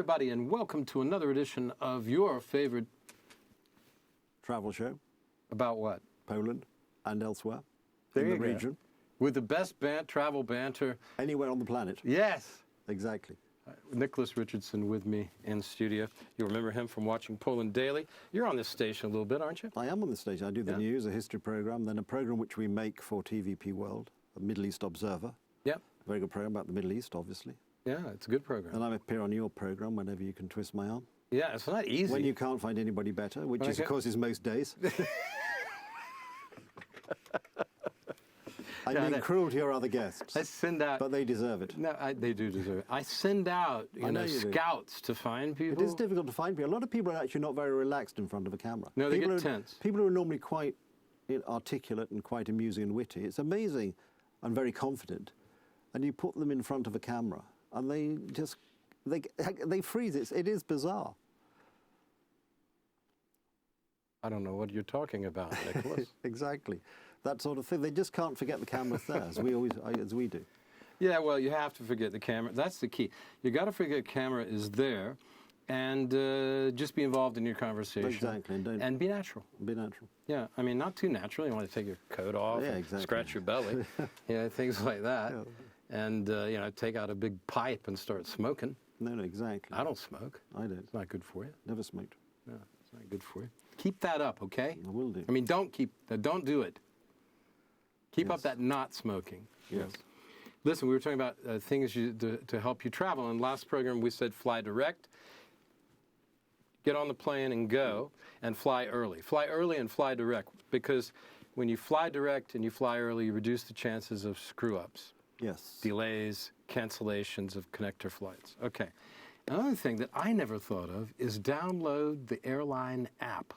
everybody, and welcome to another edition of your favorite travel show. About what? Poland and elsewhere in the region. With the best travel banter. Anywhere on the planet. Yes. Exactly. Nicholas Richardson with me in studio. You remember him from watching Poland Daily. You're on this station a little bit, aren't you? I am on this station. I do the news, a history program, then a program which we make for TVP World, a Middle East Observer. Yep. Very good program about the Middle East, obviously. Yeah, it's a good program. And I appear on your program whenever you can twist my arm. Yeah, it's not easy. When you can't find anybody better, which is, of course, is most days. I mean, cruel to your other guests. I send out, but they deserve it. No, they do deserve it. I send out, you know, scouts to find people. It is difficult to find people. A lot of people are actually not very relaxed in front of a camera. No, they get tense. People who are normally quite articulate and quite amusing and witty. It's amazing and very confident. And you put them in front of a camera, and they just they freeze. It is bizarre. I don't know what you're talking about, Nicholas. Exactly. That sort of thing. They just can't forget the camera's there, as we do. Yeah, well, you have to forget the camera. That's the key. You got to forget the camera is there, and just be involved in your conversation. Exactly, and be natural. Be natural. Yeah, I mean, not too natural. You want to take your coat off, and scratch your belly, things like that, and take out a big pipe and start smoking. No, exactly. I don't smoke. I don't. It's not good for you. Never smoked. No, it's not good for you. Keep that up, okay? I will do. I mean, don't do it. Keep up that not smoking. Yes. Listen, we were talking about things to help you travel. In the last program, we said fly direct. Get on the plane and go, and fly early. Fly early and fly direct, because when you fly direct and you fly early, you reduce the chances of screw-ups. Yes. Delays, cancellations of connector flights. Okay. Another thing that I never thought of is download the airline app.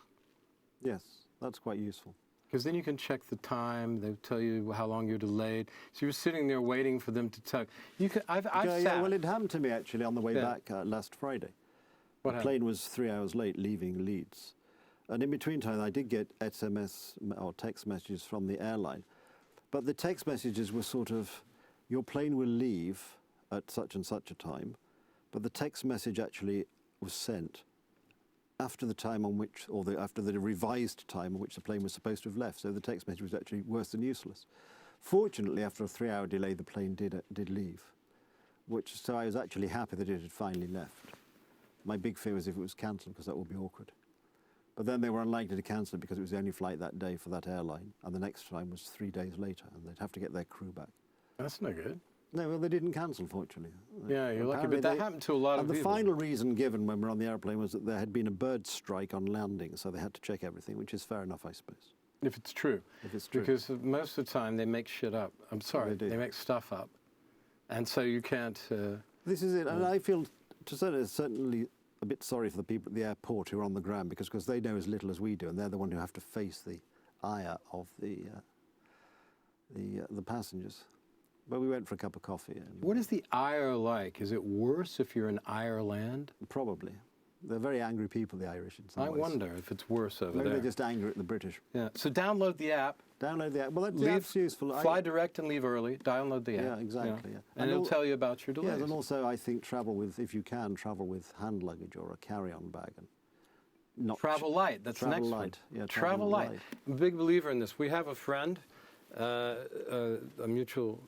Yes, that's quite useful. Because then you can check the time. They'll tell you how long you're delayed. So you're sitting there waiting for them to tell you. I've sat. Yeah, well, it happened to me actually on the way back last Friday. What the plane was 3 hours late leaving Leeds. And in between time, I did get SMS or text messages from the airline. But the text messages were sort of, your plane will leave at such and such a time. But the text message actually was sent after the time on which, after the revised time on which the plane was supposed to have left. So the text message was actually worse than useless. Fortunately, after a 3-hour delay, the plane did leave, so I was actually happy that it had finally left. My big fear was if it was cancelled, because that would be awkward. But then they were unlikely to cancel it because it was the only flight that day for that airline, and the next time was 3 days later, and they'd have to get their crew back. That's not good. No, well, they didn't cancel, fortunately. Yeah, you're lucky, but that happened to a lot of people. And the final reason given when we were on the airplane was that there had been a bird strike on landing, so they had to check everything, which is fair enough, I suppose. If it's true. If it's true. Because most of the time they make shit up. I'm sorry, they make stuff up. And so you can't... This is it, and I feel certainly a bit sorry for the people at the airport who are on the ground, because they know as little as we do, and they're the one who have to face the ire of the passengers. But we went for a cup of coffee. And what is the ire like? Is it worse if you're in Ireland? Probably. They're very angry people, the Irish, in some ways. I wonder if it's worse over there. Maybe they're just angry at the British. Yeah. So download the app. Download the app. Well, that's useful. Fly direct and leave early. Download the app. Yeah, exactly. Yeah. And it'll tell you about your delays. Yes, and also I think if you can, travel with hand luggage or a carry-on bag. And not travel light. That's the next one. Yeah, travel light. I'm a big believer in this. We have a friend, a mutual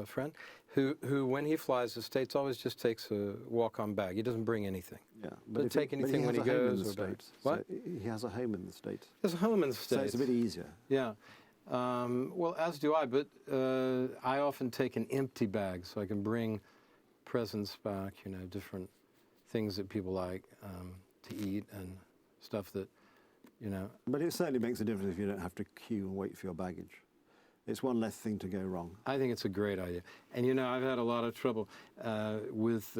friend, who when he flies the States always just takes a walk-on bag. He doesn't bring anything. Yeah, doesn't take anything when he goes. What? So he has a home in the States. He has a home in the States. So it's a bit easier. Yeah. Well, as do I, but I often take an empty bag so I can bring presents back, different things that people like to eat and stuff that, But it certainly makes a difference if you don't have to queue and wait for your baggage. It's one less thing to go wrong. I think it's a great idea. And, I've had a lot of trouble with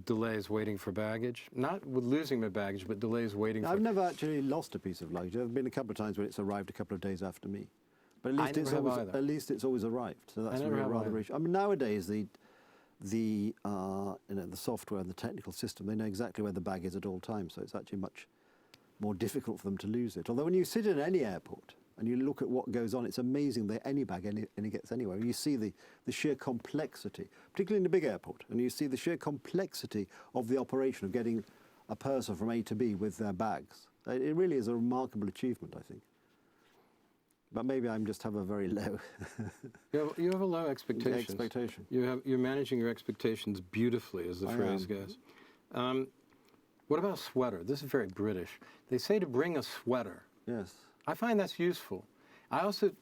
delays waiting for baggage. Not with losing my baggage, but delays waiting for... I've never actually lost a piece of luggage. There have been a couple of times when it's arrived a couple of days after me. But at least it's always arrived. So that's rather reassuring. I mean, nowadays, the software and the technical system, they know exactly where the bag is at all times. So it's actually much more difficult for them to lose it. Although when you sit in any airport, and you look at what goes on, it's amazing that any bag any gets anywhere. You see the sheer complexity, particularly in a big airport, and you see the sheer complexity of the operation of getting a person from A to B with their bags. It really is a remarkable achievement, I think. But maybe I just have a very low You have a low expectation. expectation. You're managing your expectations beautifully, as the phrase goes. What about a sweater? This is very British. They say to bring a sweater. Yes. I find that's useful. I also,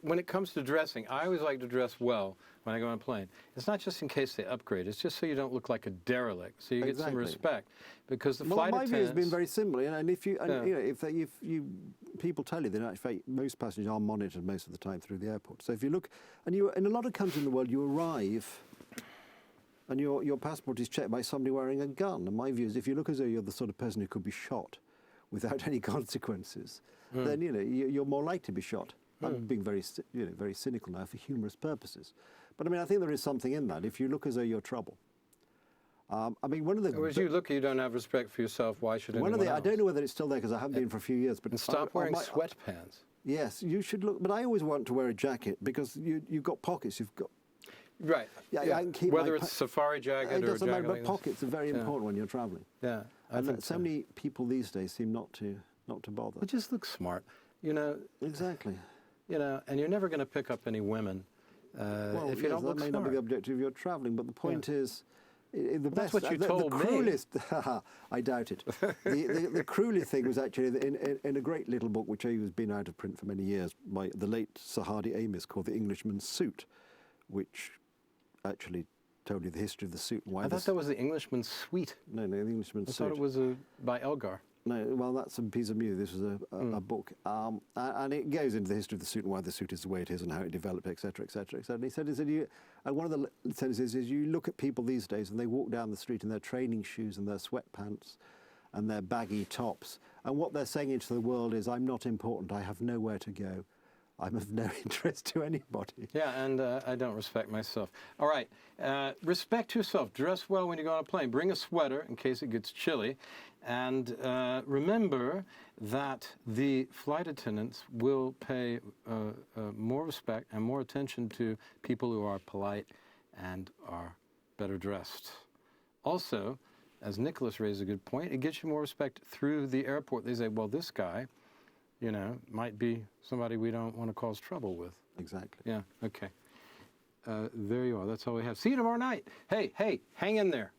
when it comes to dressing, I always like to dress well when I go on a plane. It's not just in case they upgrade. It's just so you don't look like a derelict, so you get some respect. Because the flight attendants... my view has been very similar, and if you, if you people tell you that in actual fact most passengers are monitored most of the time through the airport. So if you look, and you in a lot of countries in the world, you arrive, and your passport is checked by somebody wearing a gun. And my view is, if you look as though you're the sort of person who could be shot without any consequences, then you're more likely to be shot. I'm being very cynical now for humorous purposes, but I mean I think there is something in that. If you look as though you're trouble, I mean one of the. As you look, you don't have respect for yourself. Why should anyone else? I don't know whether it's still there because I haven't been for a few years. But and stop wearing sweatpants. Yes, you should look. But I always want to wear a jacket because you've got pockets. You've got. Right. Yeah. I can keep whether it's safari jacket it or doesn't jacket. matter, but pockets are very important when you're travelling. Yeah, I think so many people these days seem not to bother. It just looks smart, you know. Exactly. You know, and you're never going to pick up any women if you don't look that may smart. not be the objective if you're travelling, but the point is, the best. That's what you told the me. cruelest, I doubt it. the cruelest thing was actually in a great little book which has been out of print for many years by the late Sir Hardy Amis called The Englishman's Suit, which actually told you the history of the suit and why. I thought that was The Englishman's Suite. No, The Englishman's Suit. I thought it was by Elgar. No, well, that's a piece of music. This was a book, and it goes into the history of the suit and why the suit is the way it is and how it developed, etc., etc., etc. And he said, and one of the sentences is, you look at people these days and they walk down the street in their training shoes and their sweatpants and their baggy tops, and what they're saying into the world is, I'm not important, I have nowhere to go. I'm of no interest to anybody. Yeah, and I don't respect myself. All right, respect yourself. Dress well when you go on a plane. Bring a sweater in case it gets chilly. And remember that the flight attendants will pay more respect and more attention to people who are polite and are better dressed. Also, as Nicholas raised a good point, it gets you more respect through the airport. They say, well, this guy, you know, might be somebody we don't want to cause trouble with. Exactly. Yeah, okay. There you are. That's all we have. See you tomorrow night. Hey, hang in there.